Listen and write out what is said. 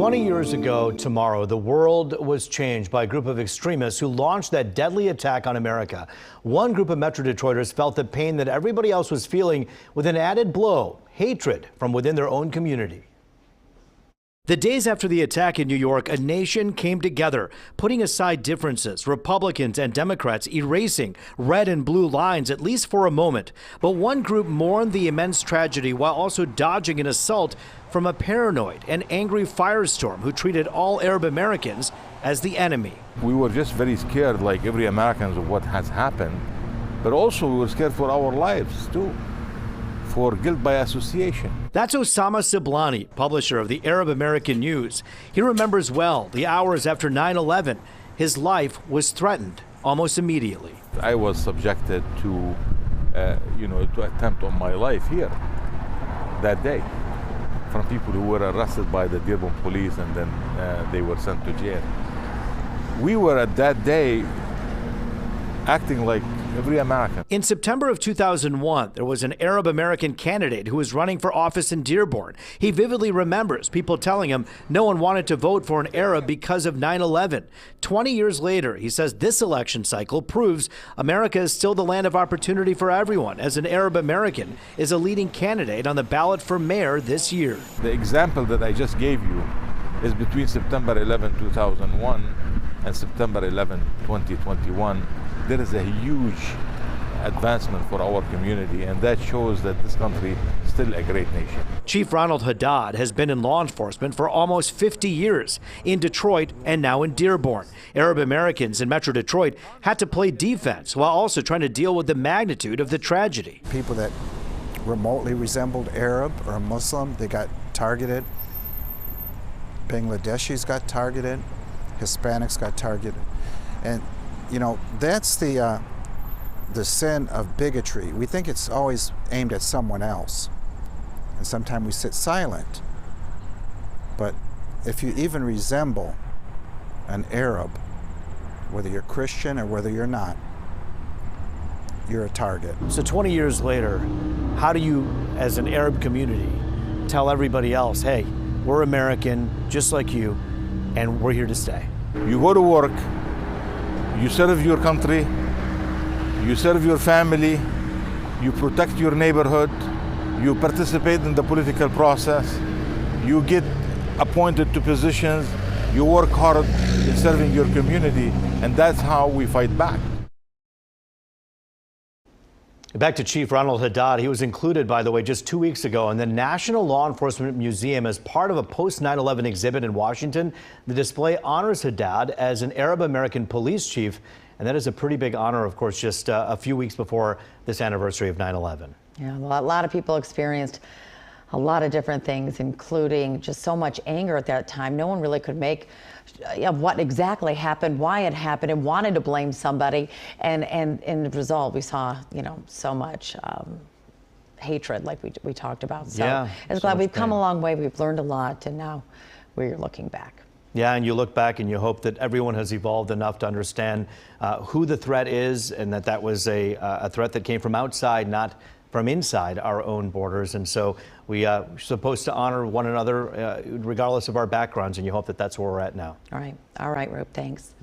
20 years ago tomorrow, the world was changed by a group of extremists who launched that deadly attack on America. One group of Metro Detroiters felt the pain that everybody else was feeling with an added blow, hatred from within their own community. The days after the attack in New York, a nation came together, putting aside differences, Republicans and Democrats erasing red and blue lines, at least for a moment. But one group mourned the immense tragedy while also dodging an assault from a paranoid and angry firestorm who treated all Arab Americans as the enemy. We were just very scared, like every American, of what has happened, but also we were scared for our lives too, for guilt by association. That's Osama Siblani, publisher of the Arab American News. He remembers well the hours after 9/11. His life was threatened almost immediately. I was subjected to, to attempt on my life here that day from people who were arrested by the Dearborn police and then they were sent to jail. We were at that day acting like every American. In September of 2001, there was an Arab American candidate who was running for office in Dearborn. He vividly remembers people telling him no one wanted to vote for an Arab because of 9/11. 20 years later, he says this election cycle proves America is still the land of opportunity for everyone, as an Arab American is a leading candidate on the ballot for mayor this year. The example that I just gave you is between September 11, 2001 and September 11, 2021. There is a huge advancement for our community, and that shows that this country is still a great nation. Chief Ronald Haddad has been in law enforcement for almost 50 years in Detroit and now in Dearborn. Arab Americans in Metro Detroit had to play defense while also trying to deal with the magnitude of the tragedy. People that remotely resembled Arab or Muslim, they got targeted. Bangladeshis got targeted. Hispanics got targeted. And you know, that's the sin of bigotry. We think it's always aimed at someone else. And sometimes we sit silent. But if you even resemble an Arab, whether you're Christian or whether you're not, you're a target. So 20 years later, how do you, as an Arab community, tell everybody else, hey, we're American, just like you, and we're here to stay? You go to work, you serve your country, you serve your family, you protect your neighborhood, you participate in the political process, you get appointed to positions, you work hard in serving your community, and that's how we fight back. Back to Chief Ronald Haddad. He was included, by the way, just 2 weeks ago in the National Law Enforcement Museum as part of a post-9/11 exhibit in Washington. The display honors Haddad as an Arab American police chief, and that is a pretty big honor, of course, just a few weeks before this anniversary of 9/11. Yeah, a lot of people experienced a lot of different things, including just so much anger at that time. No one really could make what exactly happened, why it happened, and wanted to blame somebody. And in the result, we saw, so much hatred, like we talked about. So yeah, I'm glad we've come a long way. We've learned a lot, and now we're looking back. Yeah, and you look back and you hope that everyone has evolved enough to understand who the threat is, and that was a threat that came from outside, not from inside our own borders. And so we are supposed to honor one another regardless of our backgrounds, and you hope that that's where we're at now. All right, Rope, thanks.